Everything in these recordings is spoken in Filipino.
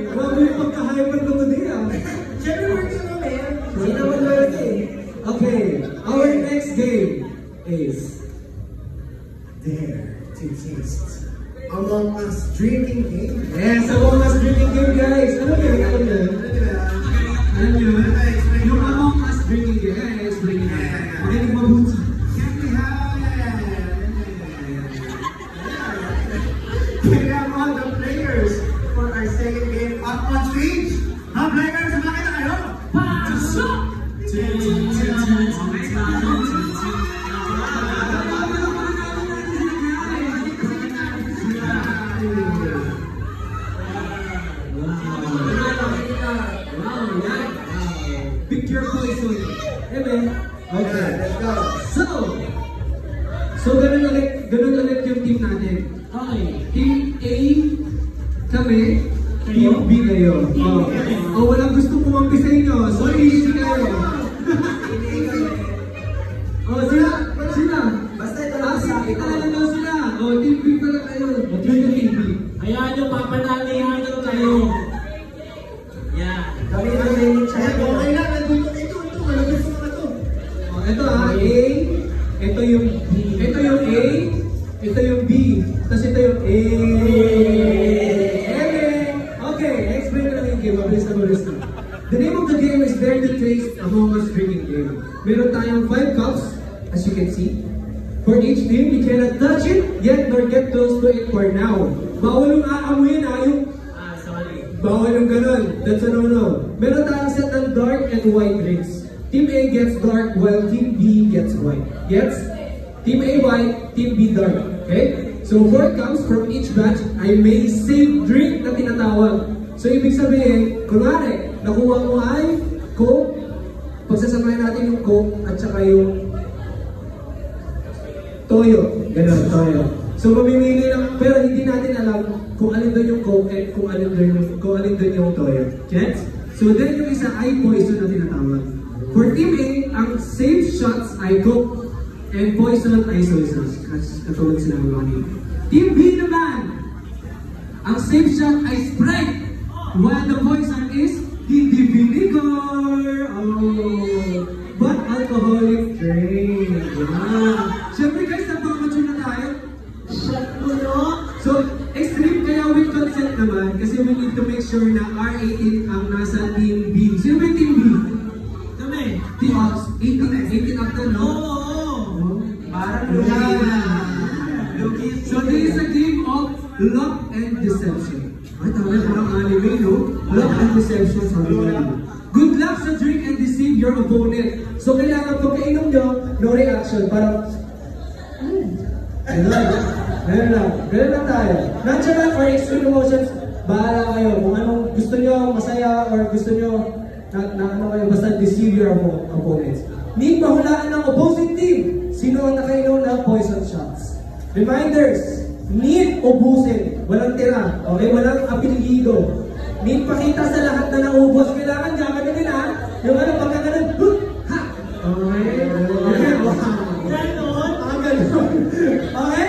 Grabe yung pagka-hyper ko today ah. Siyempre working mo man. Sinawan mo yun eh. Okay, our next game is Dare to taste Among Us drinking game. yes, Among Us drinking game guys. Ano yun? Ano yun? Ano yun? Yung Among Us drinking game. Explain nyo. Makinig mabuti. We have all the players for our second game up on stage. Mga players, bakit na kayo? Pasok! Pick your poison. Amen. Okay. Let's go. So ganun ulit yung team natin. Okay. Team A, kami. Team B kayo. Walang gusto pumampi sa inyo. So easy kayo. Sila. Basta ito lang sa akin. Kita lang daw sila. Team B pala kayo. Team B. Hayaan nyo, papanalihan nyo kayo. Yan. Kami ang main chat. Okay na, nandito. Malabas na ito. Ito A. Ito yung A. Ito yung B. Tapos ito yung A. Okay, explain na lang yung game. Mabilis na. The name of the game is Dare to Taste Among Us drinking game. Meron tayong 5 cups, as you can see. For each team, you cannot touch it, yet nor get close to it for now. Bawal yung aamuyin Sorry. bawal yung ganun. That's a no-no. Meron tayong set ng dark and white drinks. Team A gets dark while Team B gets white. Gets? Team A white, Team B dark. Okay? So 4 cups from each batch ay may same drink na tinatawag. So ibig sabihin, kunwari, nakuha mo ay Coke, pagsasamahin natin yung Coke at saka yung Toyo. Ganun, Toyo. So mamimili lang, pero hindi natin alam kung alin doon yung Coke at kung alin doon yung Toyo. Gets? So then yung isa ay poison na tinatawag. For Team A, ang safe shots ay Coke and poison ay soy sauce. Katulad sila ng kanina. Team B naman, ang safe shot ay Sprite, while the poison is hindi vinegar. But alcoholic drink. Siyempre guys, napaka-mature na tayo. Shot mo no? So, extreme kaya with consent naman kasi we need to make sure na R18 ang nasa Team B. Sino ba Team B? Kami. Team Ops, 18 up to, no? Oo. Parang so this is a game of luck and deception. Ay, tama yung parang anime, no? Luck and deception, sabi nga. Good luck sa drink and deceive your opponent. So kailangan pag kainom nyo, no reaction. Parang, Ganun lang tayo. Natural or extreme emotions, bahala kayo. Kung anong gusto nyo, masaya, or gusto nyo, basta deceive your opponents. Need mahulaan ng opposing team. Sino ang nakainom ng poison shots? Reminders, need ubusin. Walang tira, okay? Walang apelido. Need pakita sa lahat na naubos. Kailangan gagawin nila, yung pagka ganun, ha! Okay? Okay,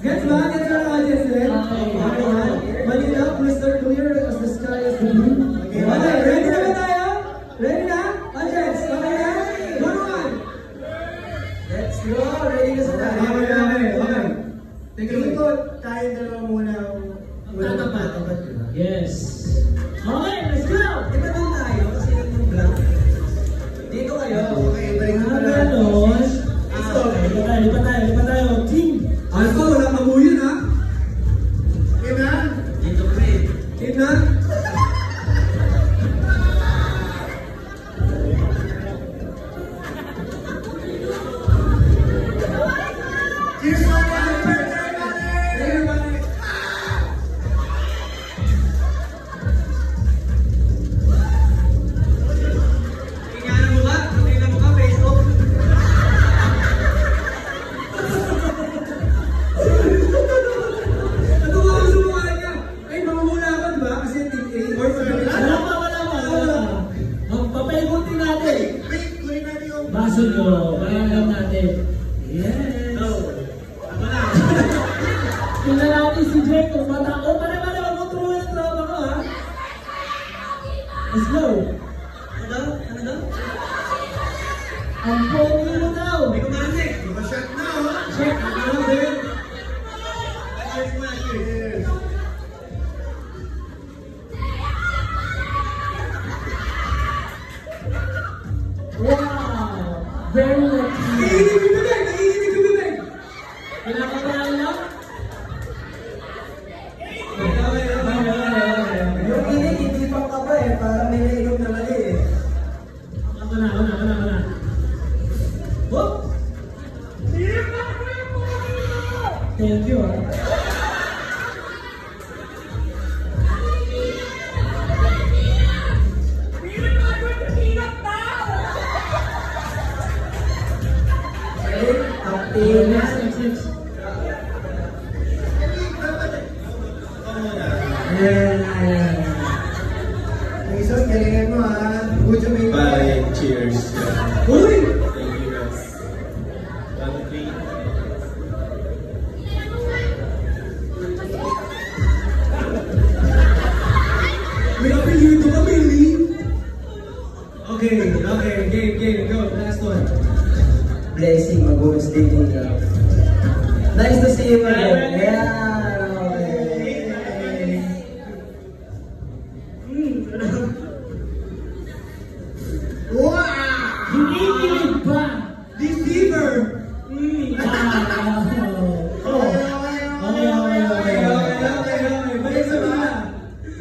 gets ba? Gets ba ang audience eh? Okay. Malinaw, crystal clear as the sky is the blue. Okay, ready na ba tayo? Ready na? Audience, okay na? One. Let's go, ready na sa tayo. Okay. Take it away. Tayo dalawa muna. Tapat. Yes. Okay, let's go! Iba doon tayo kasi yung blank. Dito kayo. Okay, break na Ganon. Lipat tayo. Team. Alpha, walang amuyin ha? Game na? Dito kami. Team na? Cheers for baso nyo, kaya alam natin. Yes. Ako na. Tingnan natin si Jay kung matako. Para mo turuan ang tropa ko, ha? Let's go! Ano daw? Ang pogi mo daw! May kumani. Maka-shot na, oh. Check! Ano din? Cheers muna, cheers. Wow! Very lucky! Nakikinig yung bibig! Pinapatayan lang? Yung kinig, hindi pang kaba eh. Parang may nainom na mali eh. Ako na. Whoop! Thank you, ah. Next. Jesus, galingan mo ha. Good job, mate. Bye. Cheers. Uy! Thank you guys. 1, 3. May apelido ka, Billy! Okay, game, go, last one. Blessing, mag-bonus day mo ka. Nice to see you again. Yeah. Hinihilig ba? Deceiver!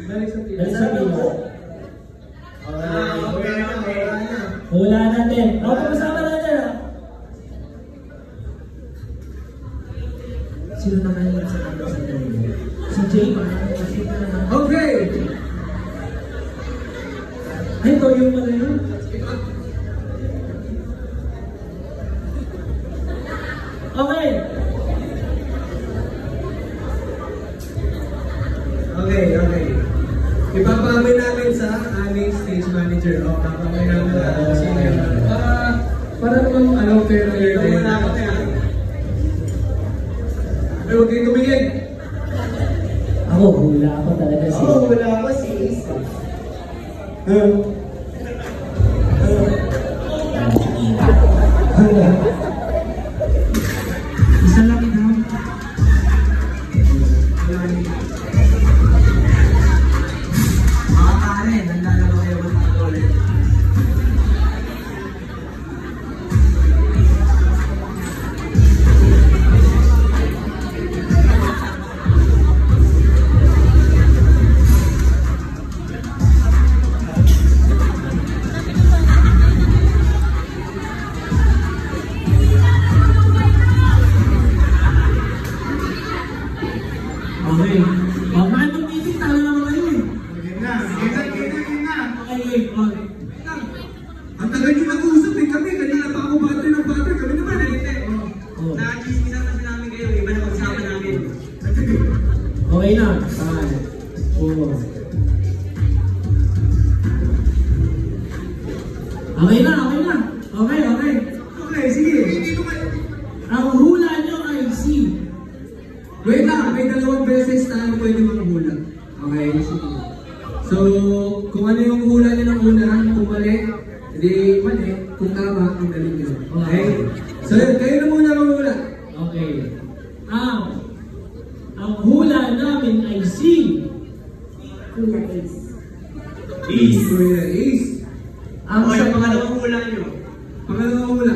Balik sa pila. Hula natin. Pag-usapan natin, ah. Sino naman yung sa kanila sa kanila? Si Jay, Okay! ay, ito yung mga yun. Okay. Okay. Ipapaamin namin sa aming stage manager. Papaamin namin sa senior. Para naman, fair din. Pero huwag kayo tumingin. Ako, hula ako talaga si... Oo, wala ako si Isa. Isa lang ina. Mga pare, nandala ko kayo mag-ulit. Okay. Paano meeting? Talo naman kayo eh. Game na. Okay. Ang tagal niyo mag-uusap kami. Kanina pa ako butter ng butter. Kami naman Oh. Nakakisisan kasi namin kayo. Iba na pag-usapan namin. Okay na. 5, 4. Okay na. Okay. Okay, sige. Ang hula nyo ay si... Wait lang, may dalawang beses tayo pwede manghula. Okay? So, kung ano yung hula niyo ng una, kung mali, hindi mali. Kung tama, ang galing nyo. Okay? So, yun, kayo na muna manghula. Okay. Ang hula namin ay si... Kuya Ace. Kuya Ace. Ang Okay, yung sagot- pangalawang hula nyo. Pangalawang hula.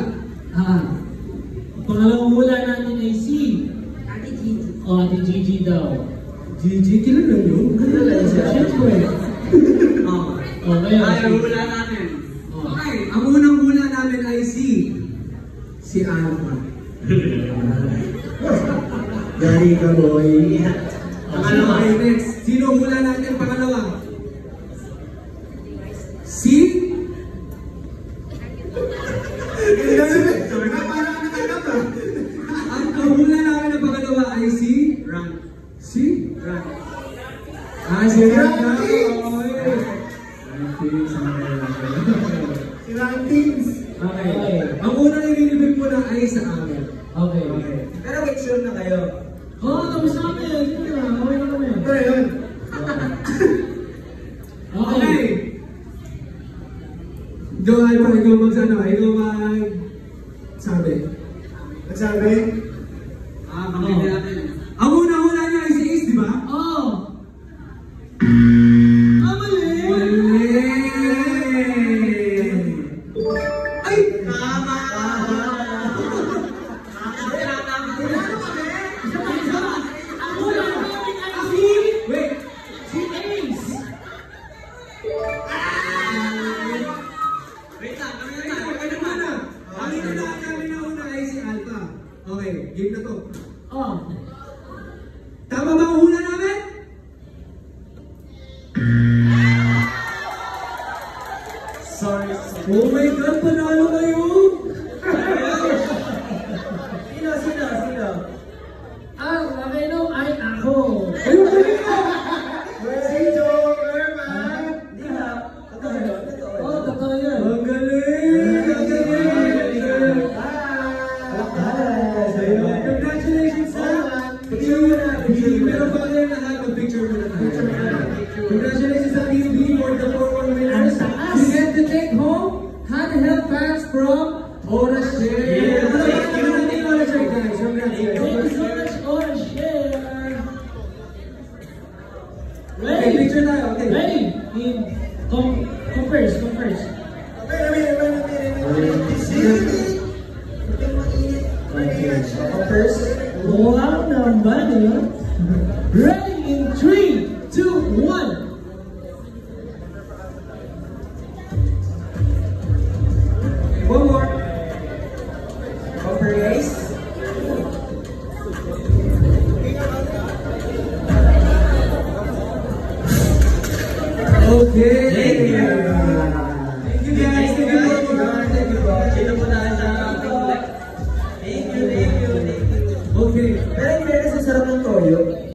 Pangalawang hula natin ay si... Ate Gigi. O, Ate Gigi daw. Gigi, kilala nyo? Kilala siya. Siyempre. Oo. Okay. Ay, ang hula namin. Okay, ang unang hula namin ay si Alpha. Gary ka, boy. Pangalawa. Okay, next. Sino hula natin pangalawa? Si... Ang hula namin na pangalawa ay si... Rank. Si... Rank. Si Rank na. Si Rantings. Okay. Ang unang inilibig mo na ay sa amin. Okay. Okay. Pero wait, sure na kayo. Oo, tapos namin. pagkakita natin. Ang una-una niya ay si Ace, di ba? Oo. Mali. Mali! Ay! Tama! Ang una namin ay si... Wait! Si Ace. Wait lang, kami na. Ang inunahan namin na una ay si Alpha. Okay, game na to. Oh. Tama ba ang hula namin? Sorry. Oh my God, panalo kayo! Sino? Ang nakainom ay ako. Ayun ka nila! Si Joker, man! Di ba? Totoo yun. Oh, totoo yun. Ang galing! Ang galing! Congratulations, ha! Picture mo na, pero bago yung lahat, mag-picture mo na tayo. Congratulations sa PUB for the 4-1 winners. You get to take home handheld fans from Oras Share. Thank you natin Oras Share, guys. Thank you so much for share. Okay, Ready? picture tayo. Okay. Ready? Come first. Ako first. Wow naman, eh. Ready in 3, 2, 1. One more. Copper race. Okay.